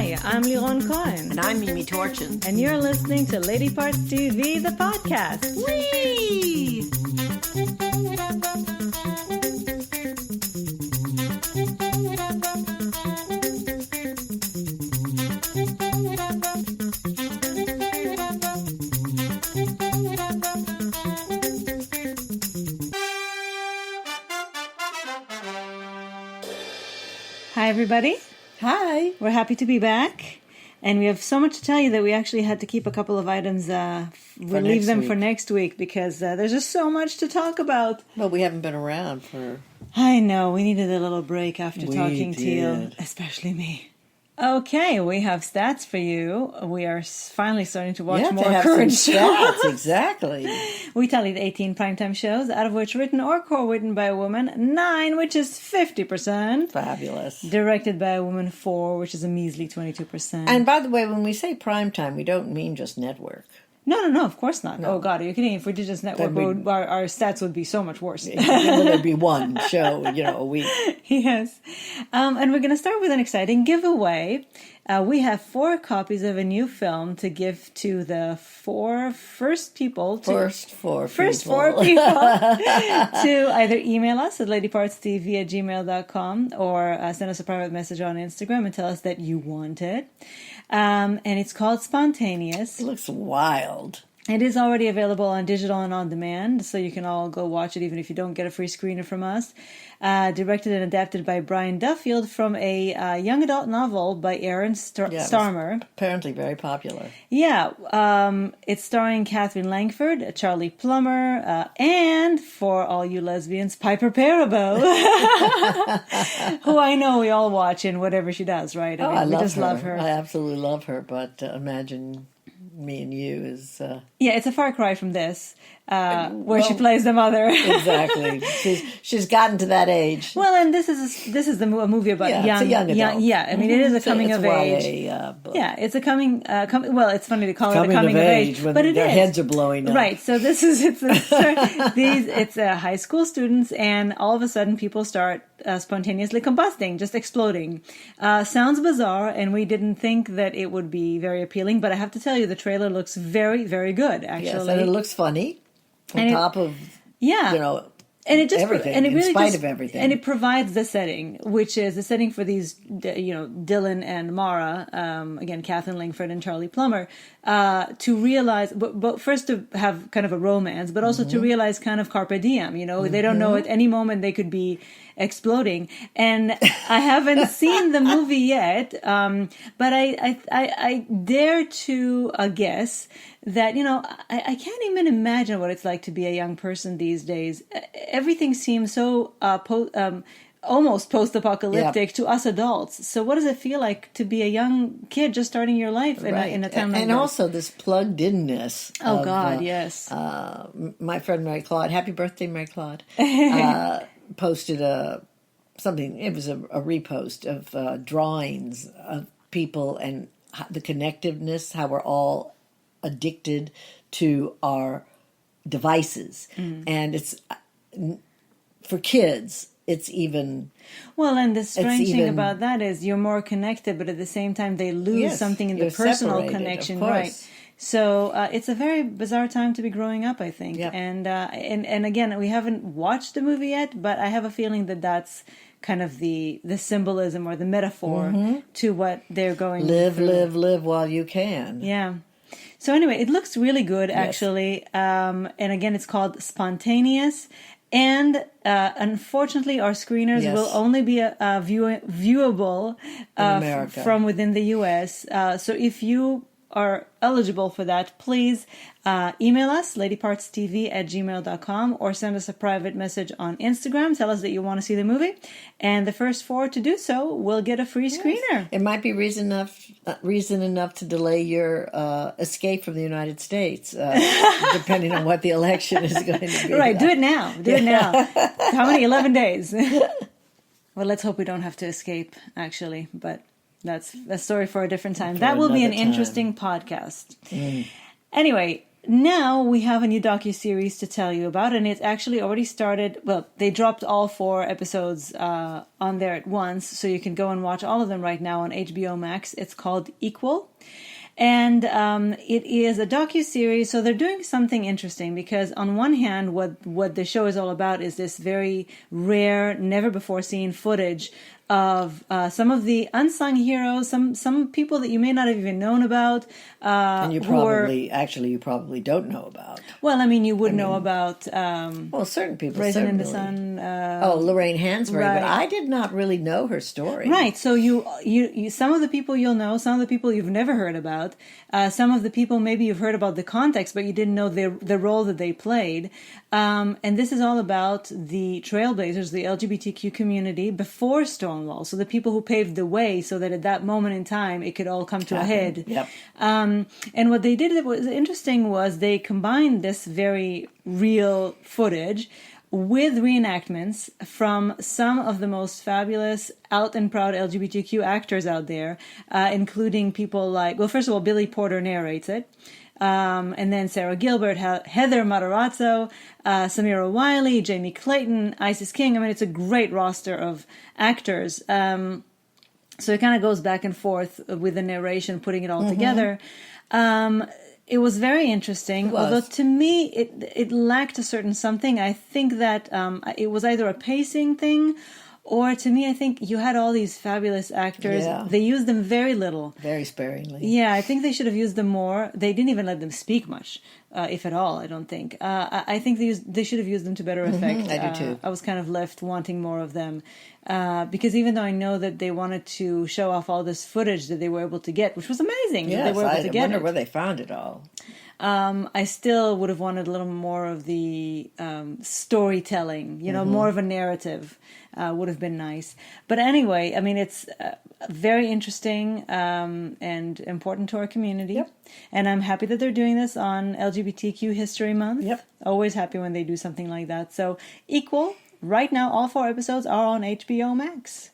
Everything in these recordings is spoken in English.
Hi, I'm Liron Cohen. And I'm Mimi Torchin. And you're listening to Lady Parts TV, the podcast. Whee! Hi, everybody. Hi. We're happy to be back. And we have so much to tell you that we actually had to keep a couple of items. We'll leave them for next week because there's just so much to talk about. Well, we haven't been around for... I know. We needed a little break after talking to you. did. Especially me. Okay, we have stats for you. We are finally starting to watch more current shows. Stats, exactly. We tallied 18 primetime shows, out of which written or co-written by a woman, 9, which is 50%. Fabulous. Directed by a woman, 4, which is a measly 22%. And by the way, when we say primetime, we don't mean just network. No, of course not. No. Oh, God, are you kidding? If we did just network, our stats would be so much worse. There'd be one show, a week. Yes. And we're going to start with an exciting giveaway. We have 4 copies of a new film to give to the first 4 people to either email us at ladypartstv@gmail.com or send us a private message on Instagram and tell us that you want it. And it's called Spontaneous. It looks wild. It is already available on digital and on demand, so you can all go watch it even if you don't get a free screener from us. Directed and adapted by Brian Duffield from a young adult novel by Aaron Starmer. Apparently very popular. Yeah, it's starring Catherine Langford, Charlie Plummer, and for all you lesbians, Piper Perabo, who I know we all watch in whatever she does, right? I love her. I absolutely love her, but imagine me and you is... Yeah, it's a far cry from this, where she plays the mother. Exactly. She's gotten to that age. Well, and this is a movie about it's a young adult. Yeah, I mean, it is a coming of age. Book. Yeah, it's a coming. Well, it's funny to call it a coming of age, when but it their is. heads are blowing up. Right. So it's high school students, and all of a sudden, people start spontaneously combusting, just exploding. Sounds bizarre, and we didn't think that it would be very appealing. But I have to tell you, the trailer looks very, very good. Actually, yes, and it looks funny. On top of and it just everything, and it really in spite of everything, and it provides the setting, which is the setting for these, Dylan and Mara, again, Catherine Langford and Charlie Plummer, to realize, but first to have kind of a romance, but also to realize kind of carpe diem. They don't know at any moment they could be exploding. And I haven't seen the movie yet, but I dare to guess that, I can't even imagine what it's like to be a young person these days. Everything seems so almost post-apocalyptic to us adults. So what does it feel like to be a young kid just starting your life in a town like and this? Also this plugged-inness. Oh, God, yes. My friend Mary Claude, happy birthday, Mary Claude, posted something. It was a repost of drawings of people and the connectiveness, how we're all addicted to our devices. And it's for kids, it's even... Well, and the strange thing about that is you're more connected, but at the same time they lose something in the personal connection, right? So it's a very bizarre time to be growing up, I think. Yep. And again, we haven't watched the movie yet, but I have a feeling that that's kind of the symbolism or the metaphor to what they're going through. Live while you can. Yeah. So anyway, it looks really good, actually. And again, it's called Spontaneous. And unfortunately, our screeners will only be viewable from within the U.S. So if you are eligible for that, please email us, ladypartstv@gmail.com, or send us a private message on Instagram. Tell us that you want to see the movie. And the first 4 to do so will get a free screener. It might be reason enough to delay your escape from the United States, depending on what the election is going to be. Right, do it now. How many? 11 days. Well, let's hope we don't have to escape, actually, but... That's a story for a different time. That will be an interesting podcast. Anyway, now we have a new docuseries to tell you about, and it's actually already started. Well, they dropped all 4 episodes on there at once, so you can go and watch all of them right now on HBO Max. It's called Equal. And it is a docuseries, so they're doing something interesting because on one hand, what the show is all about is this very rare, never-before-seen footage of some of the unsung heroes, some people that you may not have even known about. And you probably don't know about. Well, I mean, you would know about... certain people, Raisin in certainly. the Sun. Lorraine Hansberry, right. but I did not really know her story. Right, so you some of the people you'll know, some of the people you've never heard about, some of the people maybe you've heard about the context, but you didn't know the role that they played. And this is all about the trailblazers, the LGBTQ community before Stonewall, so the people who paved the way so that at that moment in time it could all come to a head. Yep. And what they did that was interesting was they combined this very real footage with reenactments from some of the most fabulous, out and proud LGBTQ actors out there, including people like, well, first of all, Billy Porter narrates it. And then Sarah Gilbert, Heather Matarazzo, Samira Wiley, Jamie Clayton, Isis King. I mean, it's a great roster of actors. So it kind of goes back and forth with the narration, putting it all together. It was very interesting, although to me it lacked a certain something. I think that it was either a pacing thing, or to me, I think you had all these fabulous actors. Yeah. They used them very little. Very sparingly. Yeah, I think they should have used them more. They didn't even let them speak much, if at all, I don't think. I think they should have used them to better effect. I do too. I was kind of left wanting more of them. Because even though I know that they wanted to show off all this footage that they were able to get, which was amazing. Yes, that they were able to get wonder where they found it all. I still would have wanted a little more of the storytelling, more of a narrative would have been nice. But anyway, I mean, it's very interesting and important to our community. Yep. And I'm happy that they're doing this on LGBTQ History Month. Yep. Always happy when they do something like that. So Equal, right now, all 4 episodes are on HBO Max.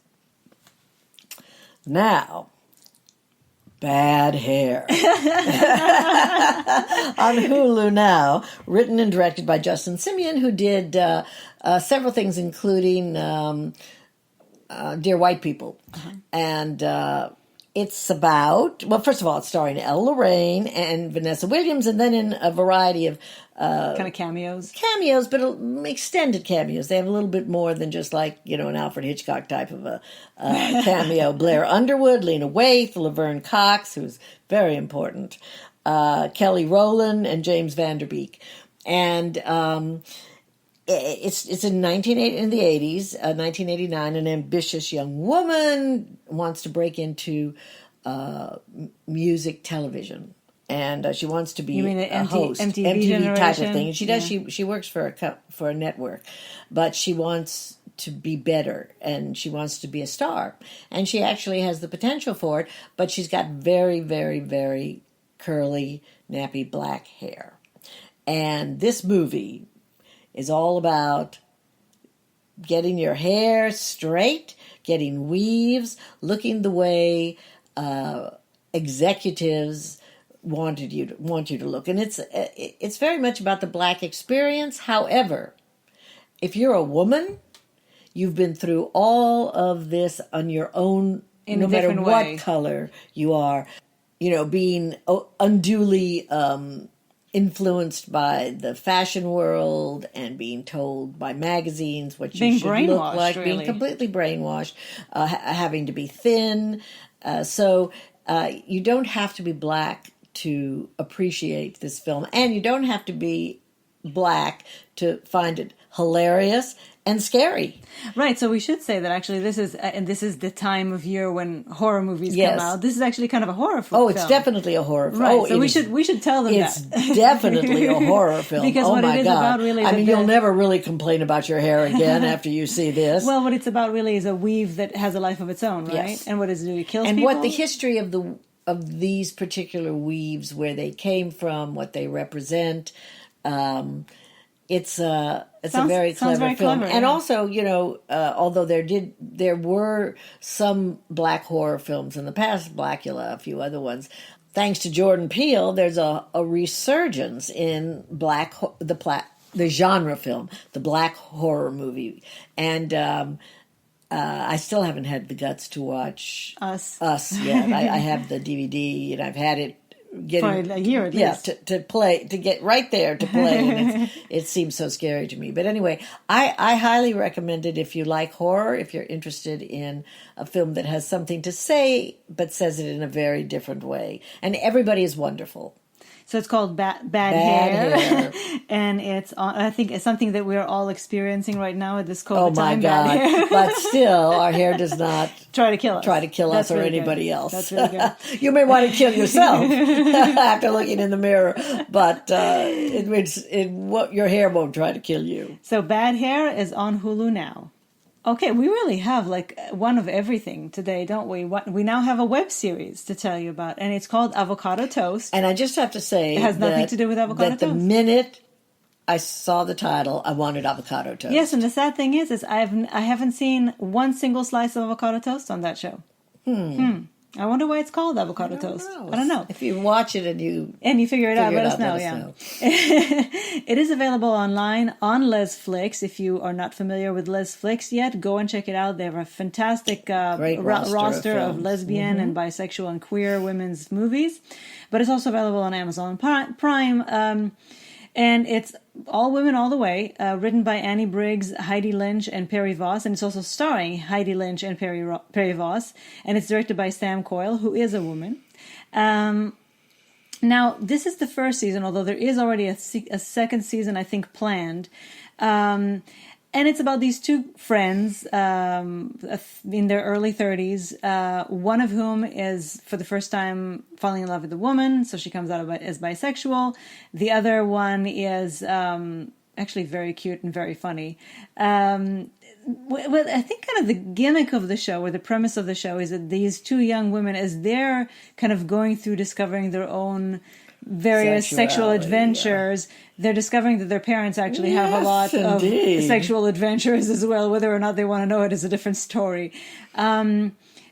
Now... Bad Hair on Hulu now, written and directed by Justin Simien, who did several things, including Dear White People. And it's about, well, first of all, it's starring Elle Lorraine and Vanessa Williams, and then in a variety of kind of cameos, but extended cameos. They have a little bit more than just like, an Alfred Hitchcock type of a cameo. Blair Underwood, Lena Waithe, Laverne Cox, who's very important, Kelly Rowland, and James Van Der Beek. And it's in the 80s, 1989. An ambitious young woman wants to break into music television. And she wants to be a host, MTV type of thing. And she does. Yeah. She works for a network, but she wants to be better, and she wants to be a star. And she actually has the potential for it, but she's got very, very, very curly, nappy black hair. And this movie is all about getting your hair straight, getting weaves, looking the way executives want you to look. And it's very much about the black experience. However, if you're a woman, you've been through all of this on your own, no matter what color you are, being unduly influenced by the fashion world and being told by magazines what you should look like, being completely brainwashed, having to be thin. So you don't have to be black to appreciate this film, and you don't have to be black to find it hilarious and scary. Right. So we should say that actually this is the time of year when horror movies come out. This is actually kind of a horror film. Oh, it's definitely a horror film. Right. So we should tell them it's definitely a horror film. Because what it is about really, you'll never really complain about your hair again after you see this. Well, what it's about really is a weave that has a life of its own, right? Yes. And what does it do? It kills people. And what the history of these particular weaves, where they came from, what they represent. It's a very clever film. And also, although there were some black horror films in the past, Blackula, a few other ones, thanks to Jordan Peele, there's a resurgence in the genre film, the black horror movie, and I still haven't had the guts to watch Us yet. I have the DVD, and I've had it for a year at least. to get right there to play, and it seems so scary to me. But anyway, I highly recommend it if you like horror, if you're interested in a film that has something to say but says it in a very different way, and everybody is wonderful. So it's called Bad Hair. And it's, I think it's something that we're all experiencing right now at this COVID time. Oh my God. But still, our hair does not try to kill us or anybody else. That's really good. You may want to kill yourself after looking in the mirror, but your hair won't try to kill you. So Bad Hair is on Hulu now. Okay, we really have like one of everything today, don't we? We now have a web series to tell you about, and it's called Avocado Toast. And I just have to say, it has nothing to do with avocado toast. The minute I saw the title, I wanted avocado toast. Yes, and the sad thing is I haven't seen one single slice of avocado toast on that show. I wonder why it's called Avocado Toast. I don't know. If you watch it and you figure it out, let us know. Yeah, it is available online on Lesflix. If you are not familiar with Lesflix yet, go and check it out. They have a fantastic roster of lesbian and bisexual and queer women's movies. But it's also available on Amazon Prime. And it's all women all the way, written by Annie Briggs, Heidi Lynch, and Perry Voss. And it's also starring Heidi Lynch and Perry Voss. And it's directed by Sam Coyle, who is a woman. Now, this is the first season, although there is already a second season, I think, planned. And it's about these two friends in their early 30s, one of whom is, for the first time, falling in love with a woman, so she comes out as bisexual. The other one is actually very cute and very funny. Well, I think kind of the gimmick of the show, or the premise of the show, is that these two young women, as they're kind of going through discovering their own various sexual adventures, they're discovering that their parents actually have a lot of sexual adventures as well. Whether or not they want to know it is a different story.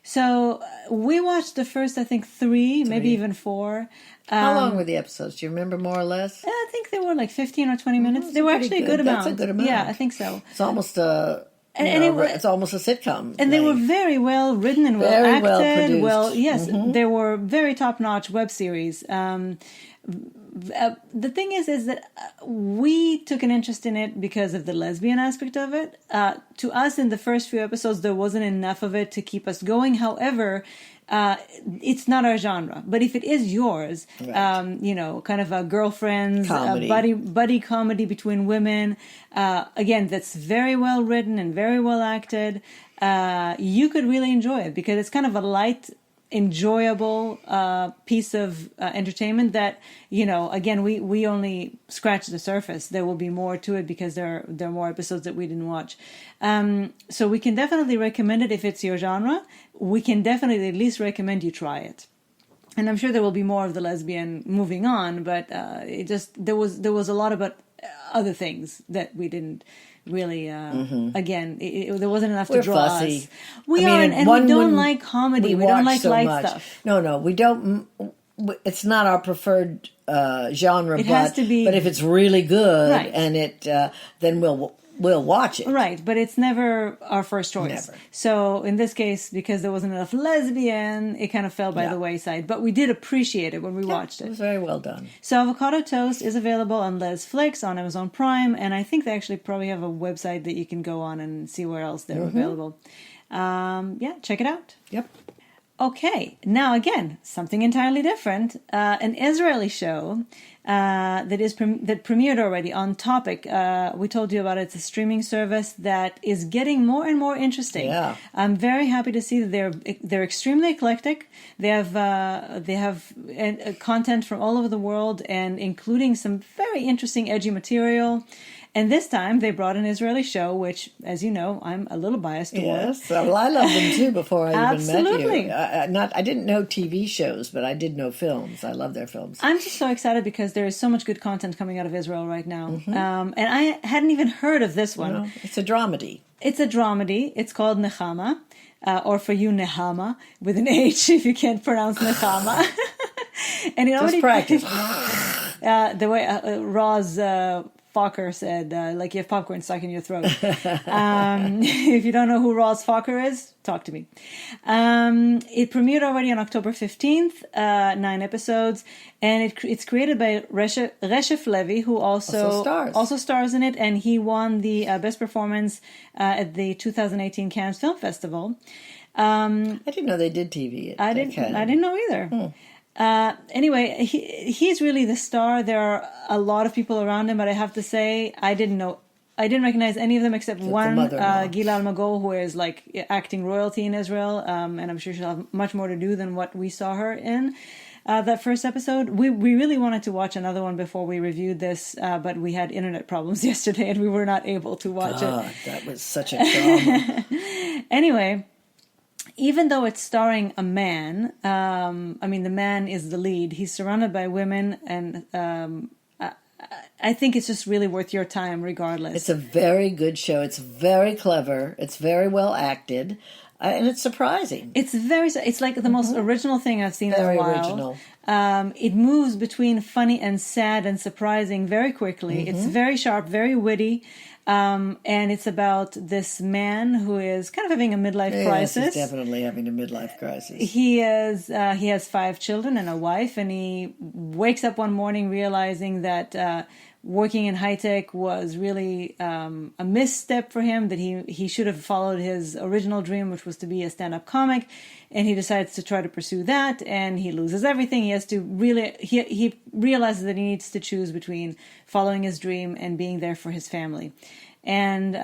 So we watched the first, I think, three, maybe even four. How long were the episodes? Do you remember more or less? I think they were like 15 or 20 minutes. They were actually a good amount. That's a good amount. Yeah, I think so. It's almost it's almost a sitcom. And they were very well written and well acted. Well produced. Yes, they were very top-notch web series. The thing is that we took an interest in it because of the lesbian aspect of it. To us, in the first few episodes, there wasn't enough of it to keep us going. However, it's not our genre. But if it is yours, kind of a girlfriend's buddy comedy between women, again, that's very well written and very well acted, you could really enjoy it because it's kind of a light, enjoyable piece of entertainment that, again, we only scratched the surface. There will be more to it because there are more episodes that we didn't watch. So we can definitely recommend it if it's your genre. We can definitely at least recommend you try it. And I'm sure there will be more of the lesbian moving on, but there was a lot about other things that we didn't really, again, there wasn't enough to draw fussy. us. We don't like comedy. We don't like so light much stuff. No, we don't. It's not our preferred genre. It has to be, but if it's really good, right, and then we'll watch it. Right, but it's never our first choice. Never. So in this case, because there wasn't enough lesbian, it kind of fell by the wayside. But we did appreciate it when we watched it. It was very well done. So Avocado Toast is available on Lesflix, on Amazon Prime, and I think they actually probably have a website that you can go on and see where else they're available. Check it out. Yep. Okay, now again, something entirely different. An Israeli show that premiered already on Topic. We told you about it. It's a streaming service that is getting more and more interesting. Yeah. I'm very happy to see that they're extremely eclectic. They have content from all over the world, and including some very interesting, edgy material. And this time they brought an Israeli show, which, as you know, I'm a little biased toward. Yes, well, I loved them too before I even met Absolutely. you. I didn't know TV shows, but I did know films. I love their films. I'm just so excited because there is so much good content coming out of Israel right now. And I hadn't even heard of this one. Well, it's a dramedy. It's a dramedy. It's called Nehama, or for you, Nehama, with an H if you can't pronounce Nehama. And it Just already practice. the way Roz Fokker said, like you have popcorn stuck in your throat. If you don't know who Roz Fokker is, talk to me. It premiered already on October 15th, 9 episodes, and it's created by Reshef Levy, who also stars in it, and he won the Best Performance at the 2018 Cannes Film Festival. I didn't know they did TV. I didn't know either. Anyway, he's really the star. There are a lot of people around him, but I have to say, I didn't recognize any of them except one, Gilal Magol, who is like acting royalty in Israel, and I'm sure she'll have much more to do than what we saw her in that first episode. We really wanted to watch another one before we reviewed this, but we had internet problems yesterday, and we were not able to watch it. That was such a drama. Anyway, even though it's starring a man, the man is the lead. He's surrounded by women, and I think it's just really worth your time regardless. It's a very good show. It's very clever. It's very well acted. And it's surprising. It's like the most original thing I've seen in a while. Very original. It moves between funny and sad and surprising very quickly. It's very sharp, very witty. And it's about this man who is kind of having a midlife crisis. He's definitely having a midlife crisis. He has 5 children and a wife, and he wakes up one morning realizing that working in high tech was really a misstep for him, that he should have followed his original dream, which was to be a stand-up comic, and he decides to try to pursue that, and he loses everything. He has to he realizes that he needs to choose between following his dream and being there for his family. And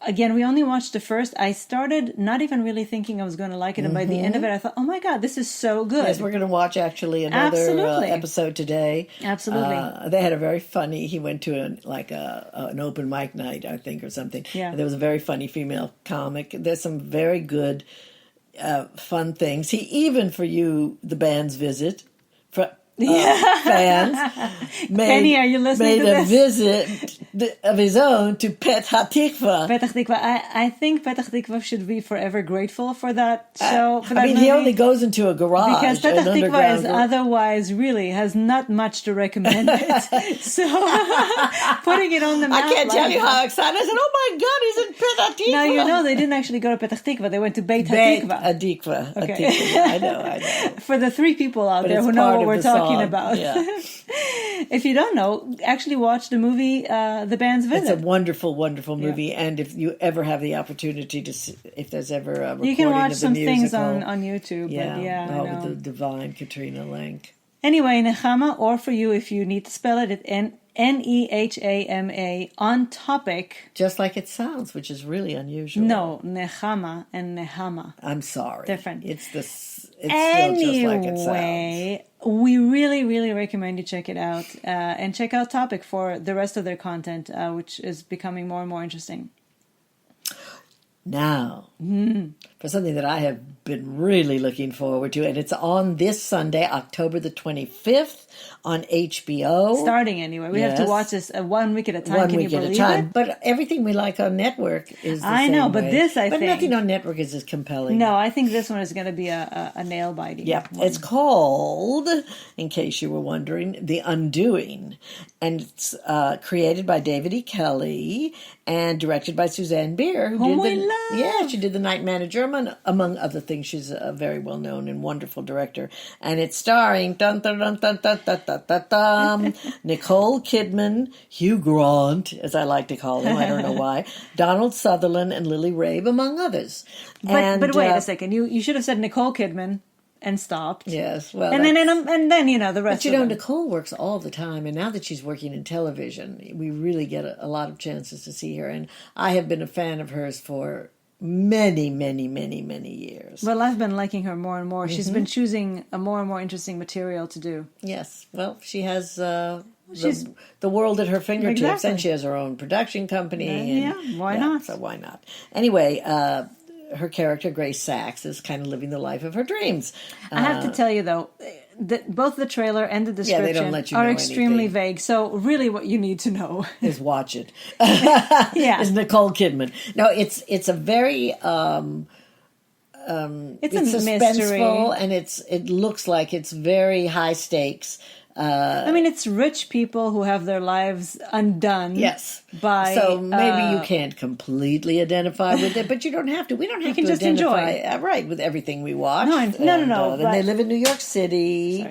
again, we only watched the first. I started not even really thinking I was going to like it, and by the end of it, I thought, oh my God, this is so good. Yes, we're going to watch actually another episode today. Absolutely. They had a very funny, he went to an open mic night, I think, or something. Yeah. There was a very funny female comic. There's some very good, fun things. He, even for you, the band's visit, fans, Penny, are you listening to this? Made a visit of his own to Petah Tikva. Petah Tikva. I think Petah Tikva should be forever grateful for that show. For that movie. He only goes into a garage. Because Petah Tikva is otherwise really has not much to recommend it. So putting it on the map. I can't tell you how excited I said, oh my God, he's in Petah Tikva. Now, they didn't actually go to Petah Tikva. They went to Beit HaTikva. Okay. I know. For the 3 people out there who know what we're talking about. Yeah. If you don't know, actually watch the movie The Band's Visit. It's a wonderful, wonderful movie. Yeah. And if you ever have the opportunity to see, if there's ever a recording you can watch of the some musical, things on YouTube. Yeah, but with the divine Katrina Lenk. Anyway, Nehama, or for you, if you need to spell it, it's Nehama, on topic. Just like it sounds, which is really unusual. No, Nehama and Nehama. I'm sorry. Different. It's still just like it sounds. We really, really recommend you check it out and check out Topic for the rest of their content, which is becoming more and more interesting. Now, for something that I have been really looking forward to, and it's on this Sunday, October the 25th on HBO. Starting anyway. We have to watch this 1 week at a time. Can you believe it? But everything we like on network is the I same know, but way. this I think. But nothing on network is as compelling. No, I think this one is going to be a nail-biting one. It's called, in case you were wondering, The Undoing. And it's created by David E. Kelly and directed by Suzanne Bier. She did The Night Manager, among other things. She's a very well-known and wonderful director. And it's starring Nicole Kidman, Hugh Grant, as I like to call him, I don't know why, Donald Sutherland, and Lily Rabe, among others. But wait a second. You should have said Nicole Kidman and stopped. Yes, well, and then the rest. But Nicole works all the time, and now that she's working in television, we really get a lot of chances to see her. And I have been a fan of hers for many, many, many, many years. Well, I've been liking her more and more. She's been choosing a more and more interesting material to do. Yes, well, she has the world at her fingertips, exactly. And she has her own production company. Why not? So why not? Anyway, her character, Grace Sachs, is kind of living the life of her dreams. I have to tell you, though, that both the trailer and the description they don't let you are know extremely anything. Vague. So really what you need to know is watch it. Yeah. Is Nicole Kidman. No, it's a very it's a mystery. suspenseful, and it looks like it's very high stakes. I mean, it's rich people who have their lives undone. Yes. By so maybe you can't completely identify with it, but you don't have to. We don't have to just identify enjoy. Right, with everything we watch. No. And they live in New York City,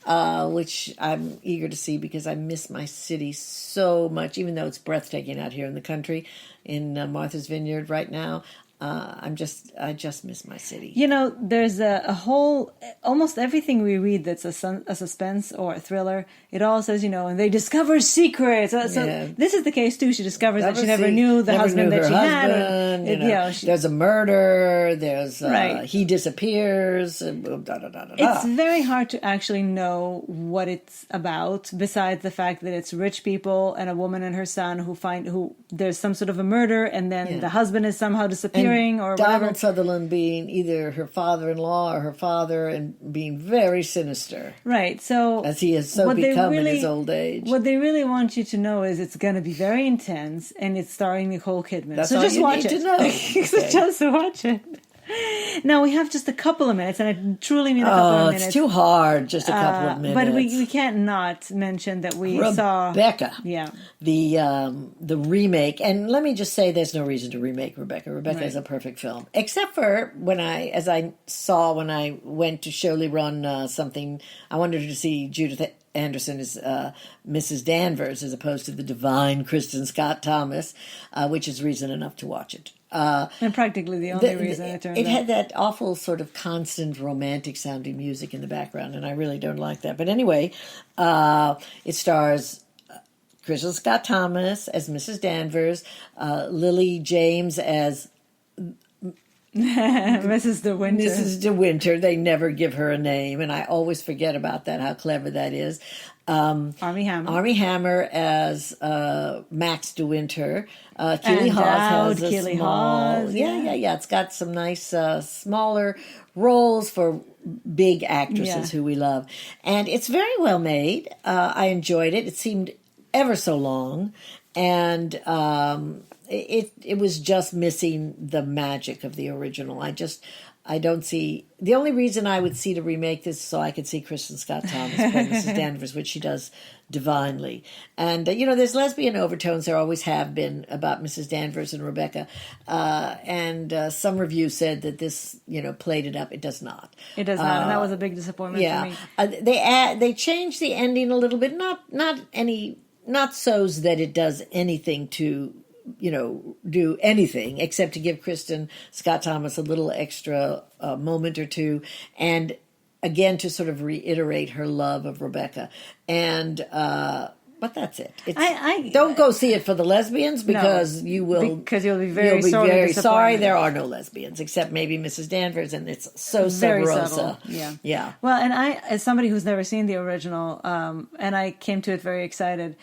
which I'm eager to see because I miss my city so much, even though it's breathtaking out here in the country in Martha's Vineyard right now. I just miss my city. There's a whole, almost everything we read that's a suspense or a thriller, it all says, and they discover secrets. So this is the case too. She discovers that she never knew the husband that she had. There's a murder. There's he disappears. It's very hard to actually know what it's about, besides the fact that it's rich people and a woman and her son who there's some sort of a murder, and then the husband is somehow disappearing. Or Donald Sutherland being either her father-in-law or her father, and being very sinister. Right. So as he has become in his old age. What they really want you to know is it's going to be very intense, and it's starring Nicole Kidman. That's so all just you watch need it. to know. Okay. So just watch it. Now, we have just a couple of minutes, and I truly mean a couple of minutes. It's too hard, just a couple of minutes. But we can't not mention that we saw... Rebecca. Yeah. The remake. And let me just say there's no reason to remake Rebecca. Rebecca is a perfect film. Except for when I went to Shirley run something, I wanted to see Judith Anderson as Mrs. Danvers as opposed to the divine Kristen Scott Thomas, which is reason enough to watch it. And practically the only reason it turned out. It had that awful sort of constant romantic sounding music in the background, and I really don't like that. But anyway, it stars Kristen Scott Thomas as Mrs. Danvers, Lily James as Mrs. De Winter. Mrs. De Winter. They never give her a name, and I always forget about that, how clever that is. Armie Hammer. Armie Hammer as Max De Winter. Keely Hawes has a small... Yeah. It's got some nice smaller roles for big actresses who we love. And it's very well made. I enjoyed it. It seemed ever so long. And it was just missing the magic of the original. I don't see... The only reason I would see to remake this is so I could see Kristen Scott Thomas play Mrs. Danvers, which she does divinely. And, there's lesbian overtones. There always have been about Mrs. Danvers and Rebecca. And some review said that this, played it up. It does not. It does not, and that was a big disappointment for me. They changed the ending a little bit. Not so's that it does anything to... do anything except to give Kristen Scott Thomas a little extra moment or two, and again to sort of reiterate her love of Rebecca. And but that's it. Don't go see it for the lesbians because you'll be very sorry. There are no lesbians except maybe Mrs. Danvers, and it's so very sub rosa. Subtle. Yeah. Well, and I, as somebody who's never seen the original, and I came to it very excited.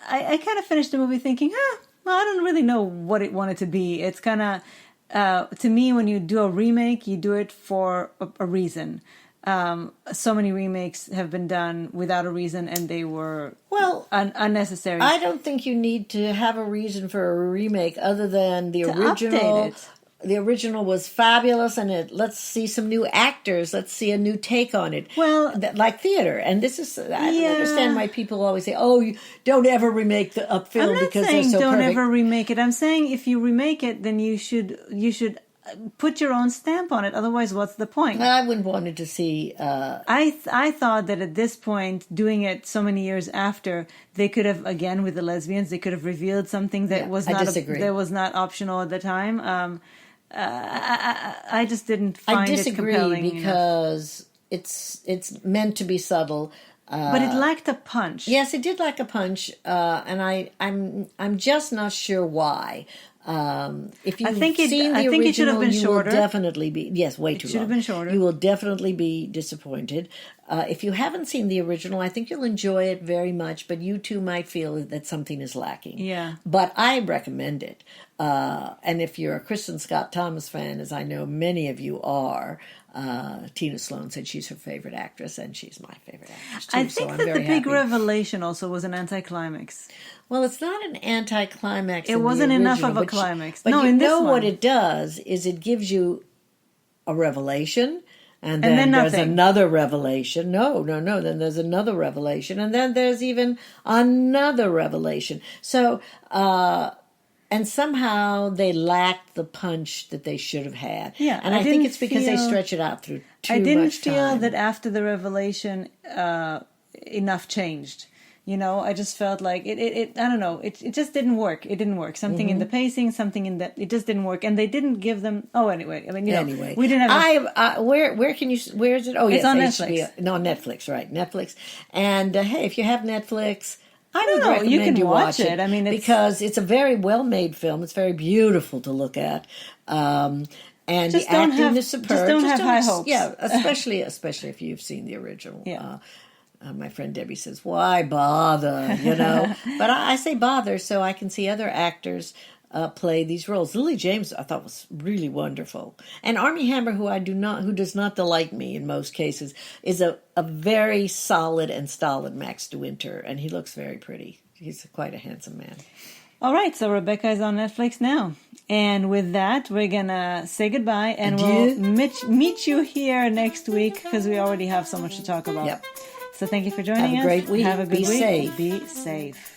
I kind of finished the movie thinking, well, I don't really know what it wanted to be. It's kind of, to me, when you do a remake, you do it for a reason. So many remakes have been done without a reason, and they were unnecessary. I don't think you need to have a reason for a remake other than the original. Update it. The original was fabulous, and let's see some new actors. Let's see a new take on it. Well, like theater, and this is I don't understand why people always say, "Oh, you don't ever remake the film because they're so perfect." I'm not saying don't ever remake it. I'm saying if you remake it, then you should put your own stamp on it. Otherwise, what's the point? I wouldn't want to see. I thought that at this point, doing it so many years after, they could have, again with the lesbians, they could have revealed something that was not optional at the time. I just didn't find it compelling. I disagree because it's meant to be subtle. But it lacked a punch. Yes, it did lack a punch, and I'm just not sure why. If you've seen the original, it should have been shorter. You will definitely be way too long. It should have been shorter. You will definitely be disappointed. If you haven't seen the original, I think you'll enjoy it very much, but you too might feel that something is lacking. Yeah. But I recommend it. And if you're a Kristen Scott Thomas fan, as I know many of you are, Tina Sloan said she's her favorite actress, and she's my favorite actress too. I think that the big revelation also was an anticlimax. Well, it's not an anticlimax. It wasn't enough of a climax. But you know what it does is it gives you a revelation. And then then there's nothing. another revelation. No. Then there's another revelation. And then there's even another revelation. So, and somehow they lacked the punch that they should have had. Yeah, and I I think didn't it's because they feel- stretch it out through too I didn't much feel time. that after the revelation, enough changed. You know, I just felt like it I don't know, it just didn't work. It didn't work. Something in the pacing, something in that, it just didn't work. And they didn't give them, anyway, I mean, Anyway, we didn't have, where can you, where is it? Oh, It's yes, on HBO. Netflix. No, Netflix, right? Netflix. And hey, if you have Netflix, I would No, recommend you can you watch watch it. I mean, it's- because it's a very well-made film. It's very beautiful to look at. And Just the don't acting have- is superb. just don't have high hopes. Yeah, especially if you've seen the original. Yeah. My friend Debbie says, "Why bother?" But I say bother so I can see other actors play these roles. Lily James, I thought, was really wonderful, and Armie Hammer, who does not delight me in most cases, is a very solid and stolid Max de Winter, and he looks very pretty. He's quite a handsome man. All right, so Rebecca is on Netflix now. And with that, we're going to say goodbye, and Adieu. we'll meet you here next week because we already have so much to talk about. Yep. So thank you for joining us. Have a great week. Have a good Be week. safe. Be safe.